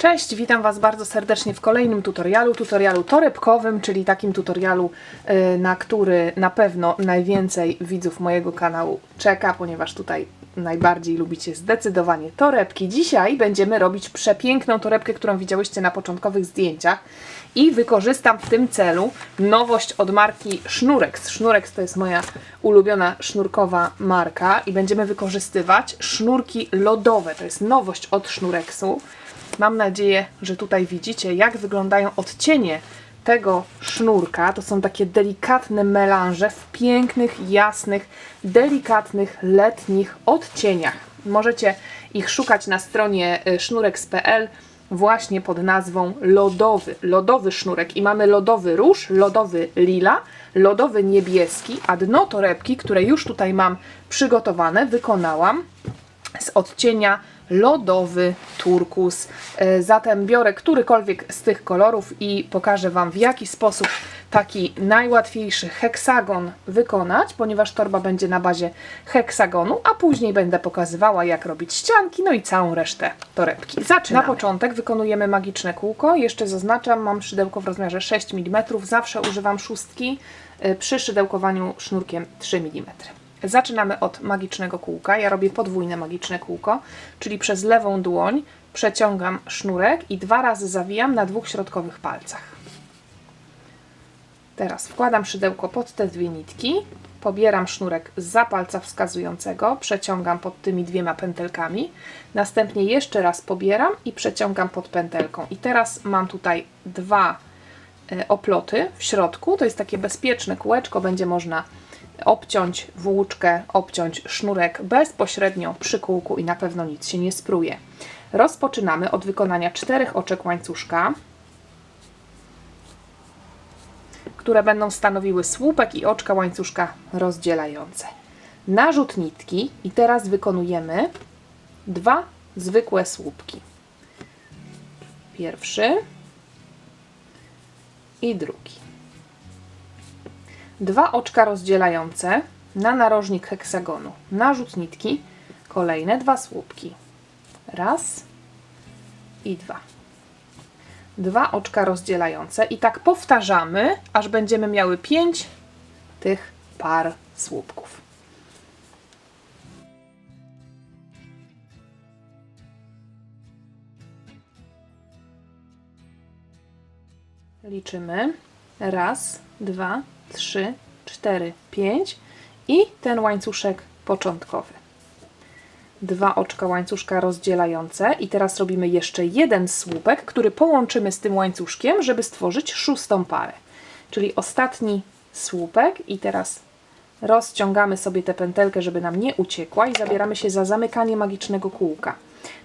Cześć, witam Was bardzo serdecznie w kolejnym tutorialu torebkowym, czyli takim tutorialu, na który na pewno najwięcej widzów mojego kanału czeka, ponieważ tutaj najbardziej lubicie zdecydowanie torebki. Dzisiaj będziemy robić przepiękną torebkę, którą widziałyście na początkowych zdjęciach i wykorzystam w tym celu nowość od marki Sznureks. Sznureks to jest moja ulubiona sznurkowa marka i będziemy wykorzystywać sznurki lodowe. To jest nowość od Sznureksu. Mam nadzieję, że tutaj widzicie, jak wyglądają odcienie tego sznurka. To są takie delikatne melanże w pięknych, jasnych, delikatnych, letnich odcieniach. Możecie ich szukać na stronie sznureks.pl właśnie pod nazwą lodowy sznurek. I mamy lodowy róż, lodowy lila, lodowy niebieski, a dno torebki, które już tutaj mam przygotowane, wykonałam z odcienia lodowy turkus. Zatem biorę którykolwiek z tych kolorów i pokażę Wam, w jaki sposób taki najłatwiejszy heksagon wykonać, ponieważ torba będzie na bazie heksagonu, a później będę pokazywała, jak robić ścianki, no i całą resztę torebki. Zaczynamy. Na początek wykonujemy magiczne kółko. Jeszcze zaznaczam, mam szydełko w rozmiarze 6 mm. Zawsze używam szóstki przy szydełkowaniu sznurkiem 3 mm. Zaczynamy od magicznego kółka. Ja robię podwójne magiczne kółko, czyli przez lewą dłoń przeciągam sznurek i 2 razy zawijam na 2 środkowych palcach. Teraz wkładam szydełko pod te 2 nitki, pobieram sznurek zza palca wskazującego, przeciągam pod tymi 2 pętelkami, następnie jeszcze raz pobieram i przeciągam pod pętelką. I teraz mam tutaj 2 oploty w środku, to jest takie bezpieczne kółeczko, będzie można obciąć włóczkę, obciąć sznurek bezpośrednio przy kółku i na pewno nic się nie spruje. Rozpoczynamy od wykonania 4 oczek łańcuszka, które będą stanowiły słupek i oczka łańcuszka rozdzielające. Narzut nitki i teraz wykonujemy 2 zwykłe słupki. Pierwszy i drugi. 2 oczka rozdzielające na narożnik heksagonu. Narzut nitki, kolejne 2 słupki. Raz i 2. 2 oczka rozdzielające i tak powtarzamy, aż będziemy miały 5 tych par słupków. Liczymy. Raz, 2, 3, 4, 5 i ten łańcuszek początkowy. 2 oczka łańcuszka rozdzielające i teraz robimy jeszcze jeden słupek, który połączymy z tym łańcuszkiem, żeby stworzyć 6. parę. Czyli ostatni słupek i teraz rozciągamy sobie tę pętelkę, żeby nam nie uciekła i zabieramy się za zamykanie magicznego kółka.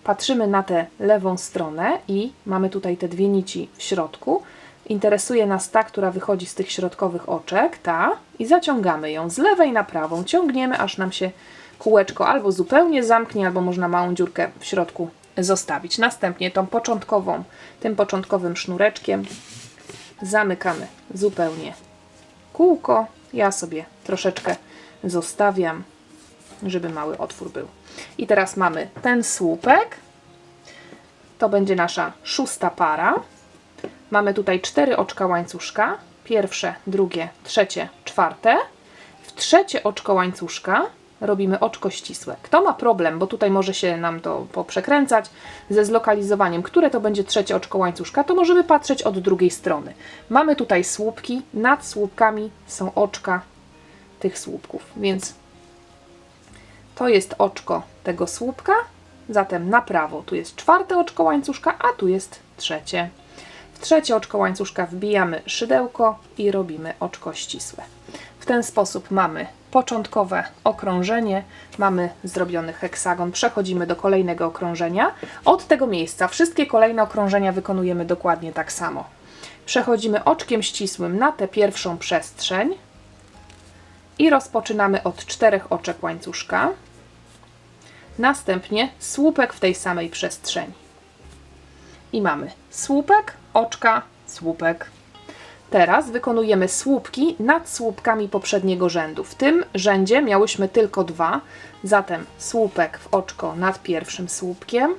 Patrzymy na tę lewą stronę i mamy tutaj te 2 nici w środku. Interesuje nas ta, która wychodzi z tych środkowych oczek, ta, i zaciągamy ją z lewej na prawą. Ciągniemy, aż nam się kółeczko albo zupełnie zamknie, albo można małą dziurkę w środku zostawić. Następnie tym początkowym sznureczkiem zamykamy zupełnie kółko. Ja sobie troszeczkę zostawiam, żeby mały otwór był. I teraz mamy ten słupek. To będzie nasza 6. para. Mamy tutaj 4 oczka łańcuszka, pierwsze, drugie, trzecie, czwarte. W trzecie oczko łańcuszka robimy oczko ścisłe. Kto ma problem, bo tutaj może się nam to poprzekręcać ze zlokalizowaniem, które to będzie trzecie oczko łańcuszka, to możemy patrzeć od drugiej strony. Mamy tutaj słupki, nad słupkami są oczka tych słupków, więc to jest oczko tego słupka, zatem na prawo tu jest 4. oczko łańcuszka, a tu jest trzecie. W trzecie oczko łańcuszka wbijamy szydełko i robimy oczko ścisłe. W ten sposób mamy początkowe okrążenie, mamy zrobiony heksagon, przechodzimy do kolejnego okrążenia. Od tego miejsca wszystkie kolejne okrążenia wykonujemy dokładnie tak samo. Przechodzimy oczkiem ścisłym na tę pierwszą przestrzeń i rozpoczynamy od 4 oczek łańcuszka. Następnie słupek w tej samej przestrzeni. I mamy słupek, oczka, słupek. Teraz wykonujemy słupki nad słupkami poprzedniego rzędu. W tym rzędzie miałyśmy tylko 2, zatem słupek w oczko nad pierwszym słupkiem,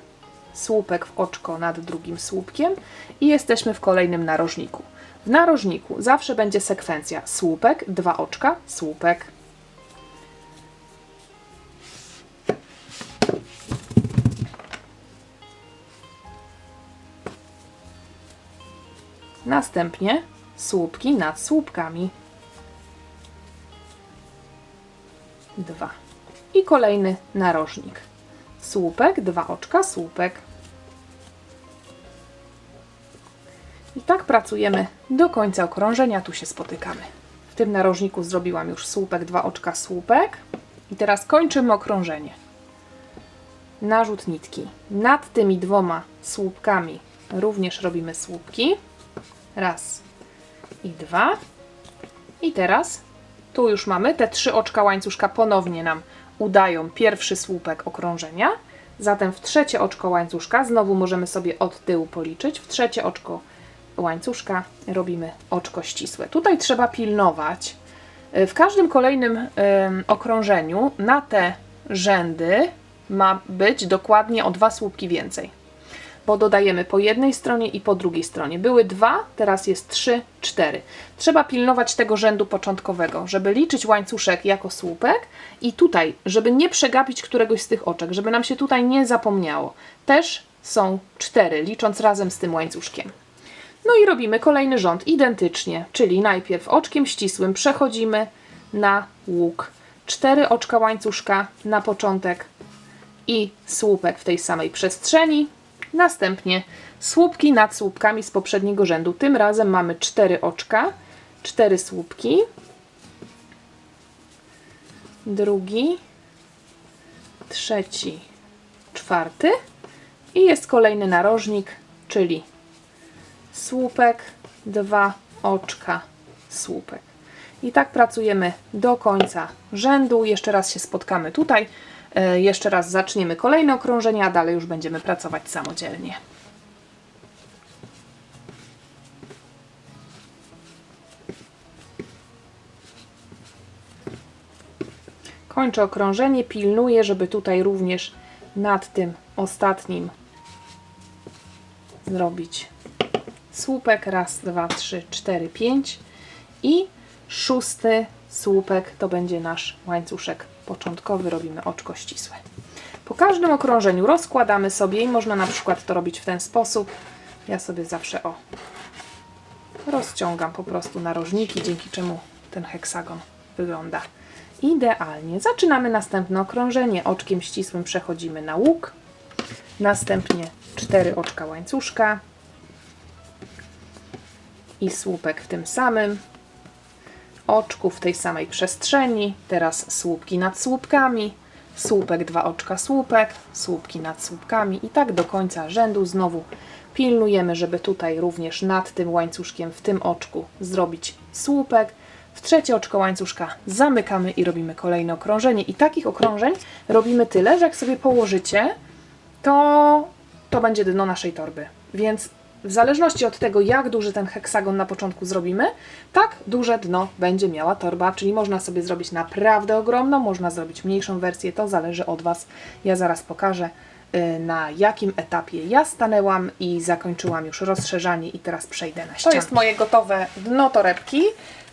słupek w oczko nad drugim słupkiem i jesteśmy w kolejnym narożniku. W narożniku zawsze będzie sekwencja słupek, 2 oczka, słupek. Następnie słupki nad słupkami. 2. I kolejny narożnik. Słupek, 2 oczka, słupek. I tak pracujemy do końca okrążenia. Tu się spotykamy. W tym narożniku zrobiłam już słupek, 2 oczka, słupek. I teraz kończymy okrążenie. Narzut nitki. Nad tymi 2 słupkami również robimy słupki. 1 i 2. I teraz tu już mamy te 3 oczka łańcuszka, ponownie nam udają pierwszy słupek okrążenia. Zatem w trzecie oczko łańcuszka znowu możemy sobie od tyłu policzyć. W trzecie oczko łańcuszka robimy oczko ścisłe. Tutaj trzeba pilnować. W każdym kolejnym okrążeniu na te rzędy ma być dokładnie o 2 słupki więcej. Bo dodajemy po jednej stronie i po drugiej stronie. Były 2, teraz jest 3, 4. Trzeba pilnować tego rzędu początkowego, żeby liczyć łańcuszek jako słupek i tutaj, żeby nie przegapić któregoś z tych oczek, żeby nam się tutaj nie zapomniało. Też są 4, licząc razem z tym łańcuszkiem. No i robimy kolejny rząd identycznie, czyli najpierw oczkiem ścisłym przechodzimy na łuk. 4 oczka łańcuszka na początek i słupek w tej samej przestrzeni. Następnie słupki nad słupkami z poprzedniego rzędu. Tym razem mamy 4 oczka, 4 słupki. Drugi, trzeci, 4. I jest kolejny narożnik, czyli słupek, 2 oczka, słupek. I tak pracujemy do końca rzędu. Jeszcze raz się spotkamy tutaj. Jeszcze raz zaczniemy kolejne okrążenia, a dalej już będziemy pracować samodzielnie. Kończę okrążenie, pilnuję, żeby tutaj również nad tym ostatnim zrobić słupek. 1, 2, 3, 4, 5 i 6. słupek to będzie nasz łańcuszek początkowy, robimy oczko ścisłe. Po każdym okrążeniu rozkładamy sobie i można na przykład to robić w ten sposób. Ja sobie zawsze rozciągam po prostu narożniki, dzięki czemu ten heksagon wygląda idealnie. Zaczynamy następne okrążenie. Oczkiem ścisłym przechodzimy na łuk. Następnie 4 oczka łańcuszka i słupek w tym samym oczku w tej samej przestrzeni. Teraz słupki nad słupkami, słupek, 2 oczka, słupek, słupki nad słupkami i tak do końca rzędu. Znowu pilnujemy, żeby tutaj również nad tym łańcuszkiem w tym oczku zrobić słupek. W trzecie oczko łańcuszka zamykamy i robimy kolejne okrążenie. I takich okrążeń robimy tyle, że jak sobie położycie, to będzie dno naszej torby. Więc w zależności od tego, jak duży ten heksagon na początku zrobimy, tak duże dno będzie miała torba, czyli można sobie zrobić naprawdę ogromną, można zrobić mniejszą wersję, to zależy od Was. Ja zaraz pokażę, na jakim etapie ja stanęłam i zakończyłam już rozszerzanie i teraz przejdę na ścianę. To jest moje gotowe dno torebki.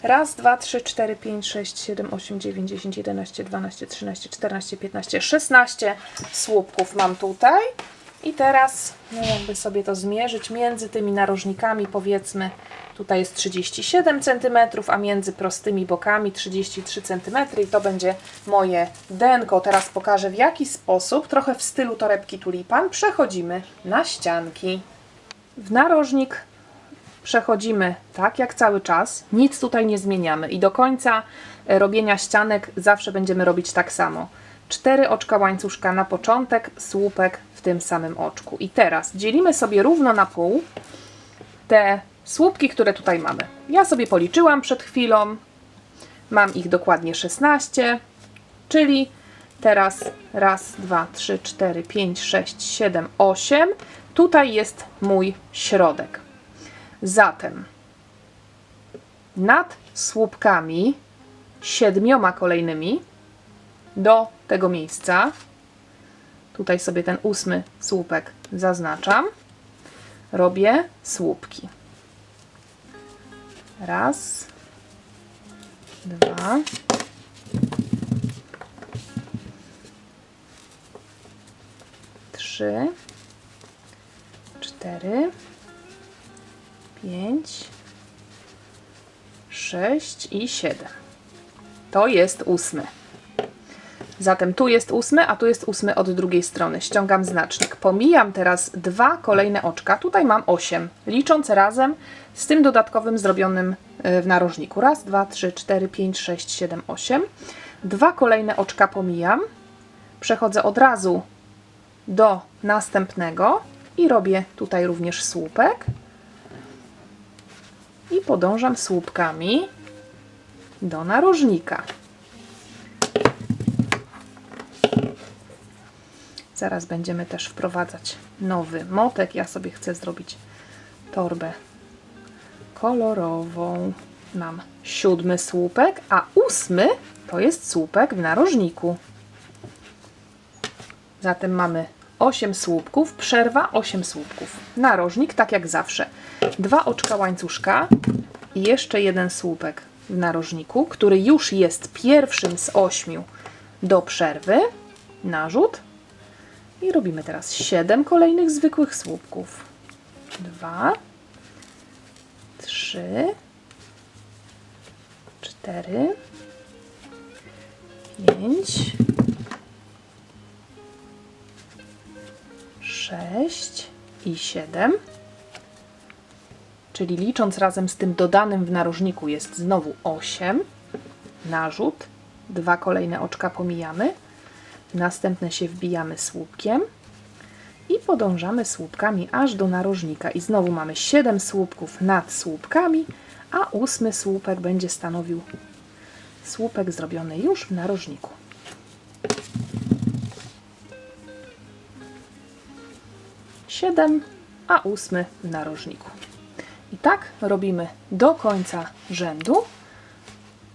1, 2, 3, 4, 5, 6, 7, 8, 9, 10, 11, 12, 13, 14, 15, 16 słupków mam tutaj. I teraz, jakby sobie to zmierzyć, między tymi narożnikami powiedzmy, tutaj jest 37 cm, a między prostymi bokami 33 cm i to będzie moje denko. Teraz pokażę, w jaki sposób, trochę w stylu torebki tulipan, przechodzimy na ścianki. W narożnik przechodzimy tak jak cały czas, nic tutaj nie zmieniamy i do końca robienia ścianek zawsze będziemy robić tak samo. 4 oczka łańcuszka na początek, słupek w tym samym oczku. I teraz dzielimy sobie równo na pół te słupki, które tutaj mamy. Ja sobie policzyłam przed chwilą, mam ich dokładnie 16, czyli teraz 1, 2, 3, 4, 5, 6, 7, 8. Tutaj jest mój środek. Zatem nad słupkami 7 kolejnymi do tego miejsca, Tutaj sobie ten 8 słupek zaznaczam. Robię słupki. Raz, dwa, trzy, 4, 5, 6 i 7. To jest 8. Zatem tu jest 8, a tu jest 8 od drugiej strony. Ściągam znacznik. Pomijam teraz 2 kolejne oczka. Tutaj mam 8, licząc razem z tym dodatkowym zrobionym w narożniku. Raz, 2, 3, 4, 5, 6, 7, 8. 2 kolejne oczka pomijam. Przechodzę od razu do następnego i robię tutaj również słupek. I podążam słupkami do narożnika. Zaraz będziemy też wprowadzać nowy motek. Ja sobie chcę zrobić torbę kolorową. Mam 7 słupek, a 8 to jest słupek w narożniku. Zatem mamy 8 słupków, przerwa 8 słupków. Narożnik, tak jak zawsze. 2 oczka łańcuszka i jeszcze 1 słupek w narożniku, który już jest pierwszym z 8 do przerwy. Narzut. I robimy teraz 7 kolejnych zwykłych słupków. 2, 3, 4, 5, 6 i 7. Czyli licząc razem z tym dodanym w narożniku jest znowu 8. Narzut. 2 kolejne oczka pomijamy. Następne się wbijamy słupkiem i podążamy słupkami aż do narożnika. I znowu mamy 7 słupków nad słupkami, a 8 słupek będzie stanowił słupek zrobiony już w narożniku. Siedem, a 8 w narożniku. I tak robimy do końca rzędu.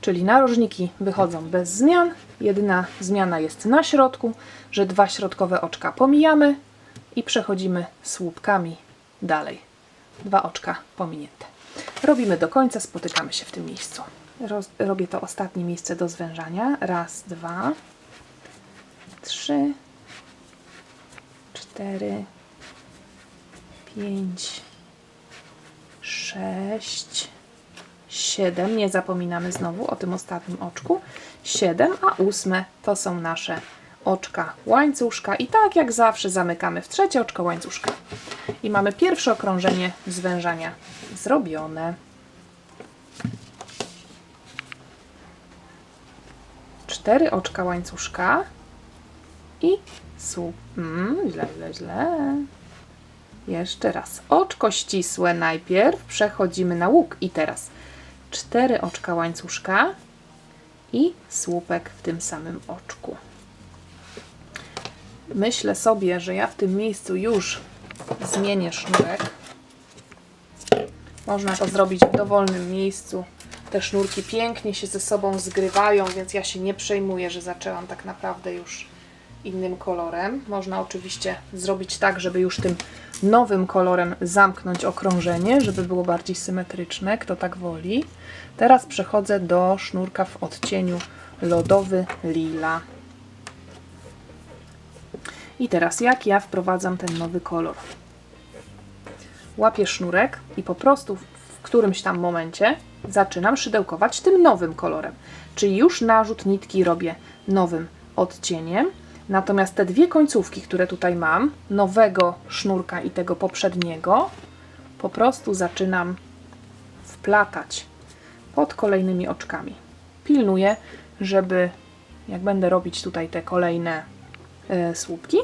Czyli narożniki wychodzą bez zmian. Jedyna zmiana jest na środku, że 2 środkowe oczka pomijamy i przechodzimy słupkami dalej. 2 oczka pominięte. Robimy do końca, spotykamy się w tym miejscu. Robię to ostatnie miejsce do zwężania. Raz, 2, 3, 4, 5, 6, 7, nie zapominamy znowu o tym ostatnim oczku, 7, a 8 to są nasze oczka łańcuszka i tak jak zawsze zamykamy w trzecie oczko łańcuszka. I mamy pierwsze okrążenie zwężania zrobione. 4 oczka łańcuszka i źle. Jeszcze raz. Oczko ścisłe najpierw, przechodzimy na łuk i teraz 4 oczka łańcuszka i słupek w tym samym oczku. Myślę sobie, że ja w tym miejscu już zmienię sznurek. Można to zrobić w dowolnym miejscu. Te sznurki pięknie się ze sobą zgrywają, więc ja się nie przejmuję, że zaczęłam tak naprawdę już innym kolorem. Można oczywiście zrobić tak, żeby już tym nowym kolorem zamknąć okrążenie, żeby było bardziej symetryczne, kto tak woli. Teraz przechodzę do sznurka w odcieniu lodowy lila. I teraz jak ja wprowadzam ten nowy kolor? Łapię sznurek i po prostu w którymś tam momencie zaczynam szydełkować tym nowym kolorem. Czyli już narzut nitki robię nowym odcieniem. Natomiast te 2 końcówki, które tutaj mam, nowego sznurka i tego poprzedniego, po prostu zaczynam wplatać pod kolejnymi oczkami. Pilnuję, żeby jak będę robić tutaj te kolejne słupki,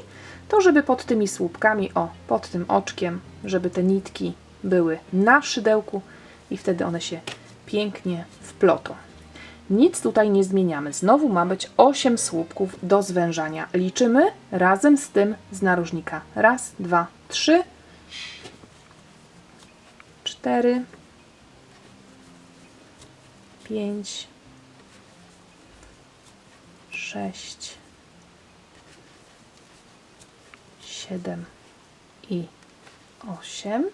to żeby pod tymi słupkami, pod tym oczkiem, żeby te nitki były na szydełku i wtedy one się pięknie wplotą. Nic tutaj nie zmieniamy. Znowu ma być 8 słupków do zwężania. Liczymy razem z tym z narożnika. Raz, 2, 3, 4, 5, 6, 7 i 8.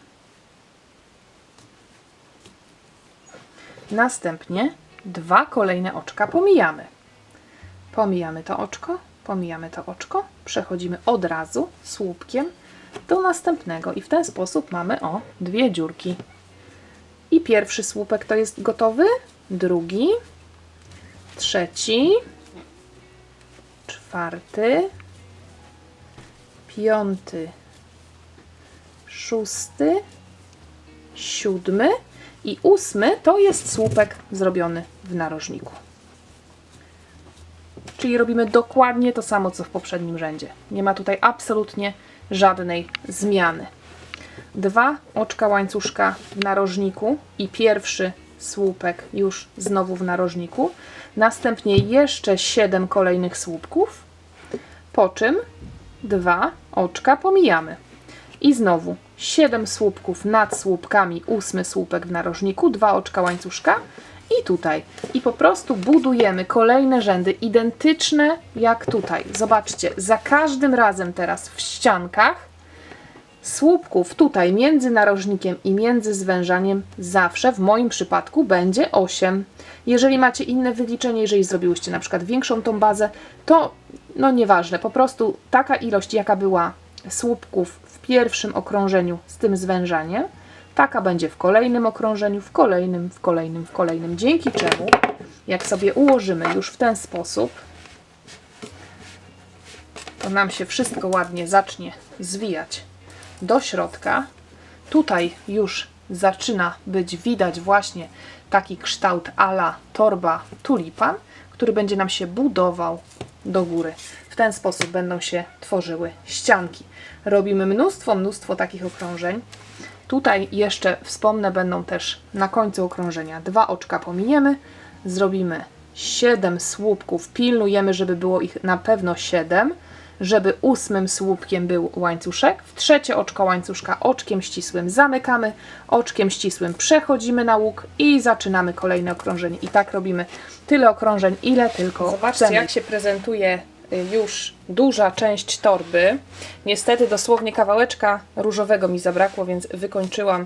Następnie 2 kolejne oczka pomijamy. Pomijamy to oczko, pomijamy to oczko, przechodzimy od razu słupkiem do następnego i w ten sposób mamy 2 dziurki. I pierwszy słupek to jest gotowy, drugi, trzeci, czwarty, piąty, szósty, siódmy i 8 to jest słupek zrobiony w narożniku. Czyli robimy dokładnie to samo, co w poprzednim rzędzie. Nie ma tutaj absolutnie żadnej zmiany. 2 oczka łańcuszka w narożniku i pierwszy słupek już znowu w narożniku. Następnie jeszcze 7 kolejnych słupków, po czym 2 oczka pomijamy. I znowu 7 słupków nad słupkami, 8 słupek w narożniku, 2 oczka łańcuszka i tutaj. I po prostu budujemy kolejne rzędy identyczne jak tutaj. Zobaczcie, za każdym razem teraz w ściankach słupków tutaj między narożnikiem i między zwężaniem zawsze w moim przypadku będzie 8. Jeżeli macie inne wyliczenie, jeżeli zrobiłyście na przykład większą tą bazę, to no nieważne, po prostu taka ilość jaka była słupków w pierwszym okrążeniu z tym zwężaniem, taka będzie w kolejnym okrążeniu, w kolejnym, w kolejnym, w kolejnym. Dzięki czemu, jak sobie ułożymy już w ten sposób, to nam się wszystko ładnie zacznie zwijać do środka. Tutaj już zaczyna być widać właśnie taki kształt a la torba tulipan, który będzie nam się budował do góry. W ten sposób będą się tworzyły ścianki. Robimy mnóstwo takich okrążeń. Tutaj jeszcze wspomnę, będą też na końcu okrążenia 2 oczka pominiemy, zrobimy 7 słupków, pilnujemy, żeby było ich na pewno 7, żeby 8 słupkiem był łańcuszek, w trzecie oczko łańcuszka oczkiem ścisłym zamykamy, oczkiem ścisłym przechodzimy na łuk i zaczynamy kolejne okrążenie. I tak robimy tyle okrążeń, ile tylko zobaczcie, jak się prezentuje już duża część torby. Niestety dosłownie kawałeczka różowego mi zabrakło, więc wykończyłam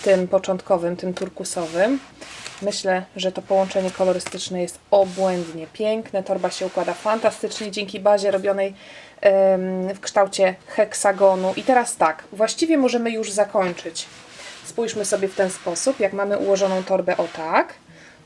tym początkowym, tym turkusowym. Myślę, że to połączenie kolorystyczne jest obłędnie piękne. Torba się układa fantastycznie dzięki bazie robionej w kształcie heksagonu. I teraz tak, właściwie możemy już zakończyć. Spójrzmy sobie w ten sposób, jak mamy ułożoną torbę o tak,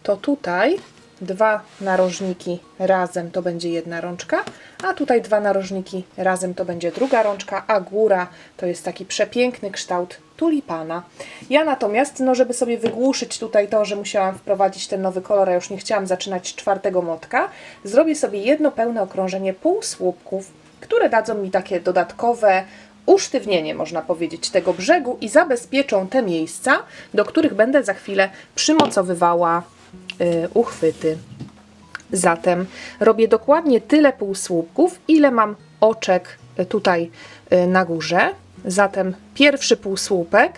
to tutaj 2 narożniki razem to będzie jedna rączka, a tutaj 2 narożniki razem to będzie druga rączka, a góra to jest taki przepiękny kształt tulipana. Ja natomiast, no żeby sobie wygłuszyć tutaj to, że musiałam wprowadzić ten nowy kolor, a już nie chciałam zaczynać 4. motka, zrobię sobie jedno pełne okrążenie półsłupków, które dadzą mi takie dodatkowe usztywnienie, można powiedzieć, tego brzegu i zabezpieczą te miejsca, do których będę za chwilę przymocowywała uchwyty. Zatem robię dokładnie tyle półsłupków, ile mam oczek tutaj na górze. Zatem pierwszy półsłupek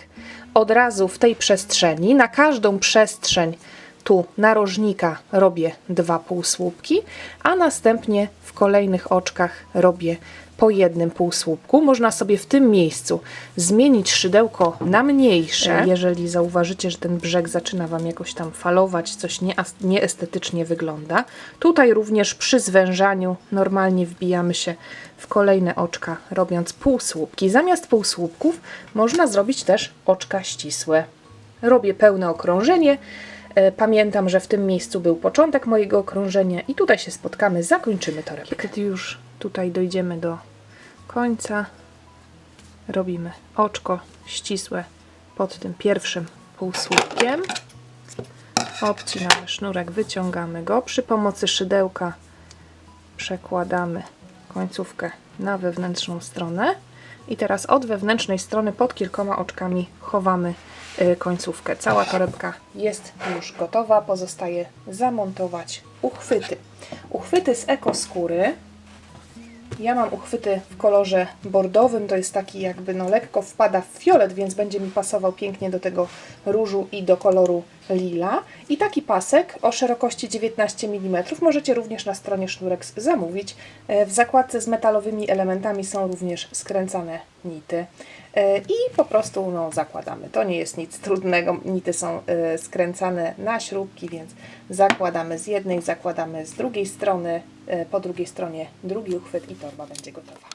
od razu w tej przestrzeni, na każdą przestrzeń tu narożnika robię 2 półsłupki, a następnie w kolejnych oczkach robię po jednym półsłupku. Można sobie w tym miejscu zmienić szydełko na mniejsze, jeżeli zauważycie, że ten brzeg zaczyna Wam jakoś tam falować, coś nieestetycznie wygląda. Tutaj również przy zwężaniu normalnie wbijamy się w kolejne oczka, robiąc półsłupki. Zamiast półsłupków można zrobić też oczka ścisłe. Robię pełne okrążenie. Pamiętam, że w tym miejscu był początek mojego okrążenia i tutaj się spotkamy, zakończymy torebkę. Kiedy już tutaj dojdziemy do końca, robimy oczko ścisłe pod tym pierwszym półsłupkiem. Obcinamy sznurek, wyciągamy go. Przy pomocy szydełka przekładamy końcówkę na wewnętrzną stronę. I teraz od wewnętrznej strony pod kilkoma oczkami chowamy końcówkę. Cała torebka jest już gotowa. Pozostaje zamontować uchwyty. Uchwyty z ekoskóry Ja mam uchwyty w kolorze bordowym, to jest taki jakby no lekko wpada w fiolet, więc będzie mi pasował pięknie do tego różu i do koloru lila. I taki pasek o szerokości 19 mm możecie również na stronie Sznureks zamówić. W zakładce z metalowymi elementami są również skręcane nity. I po prostu no, zakładamy. To nie jest nic trudnego. Nity są skręcane na śrubki, więc zakładamy z jednej, zakładamy z drugiej strony, po drugiej stronie drugi uchwyt i torba będzie gotowa.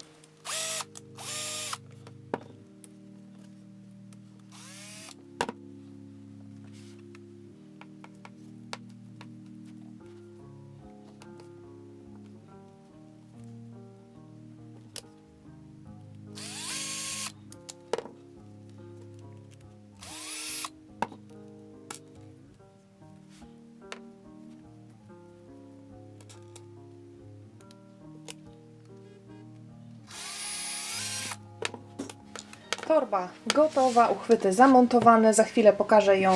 Torba gotowa, uchwyty zamontowane. Za chwilę pokażę ją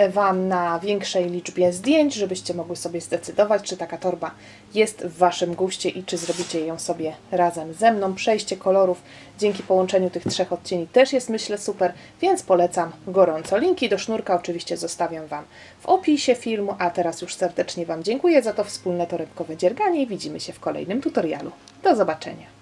Wam na większej liczbie zdjęć, żebyście mogły sobie zdecydować, czy taka torba jest w Waszym guście i czy zrobicie ją sobie razem ze mną. Przejście kolorów dzięki połączeniu tych trzech odcieni też jest, myślę, super, więc polecam gorąco. Linki do sznurka oczywiście zostawiam Wam w opisie filmu, a teraz już serdecznie Wam dziękuję za to wspólne torebkowe dzierganie i widzimy się w kolejnym tutorialu. Do zobaczenia!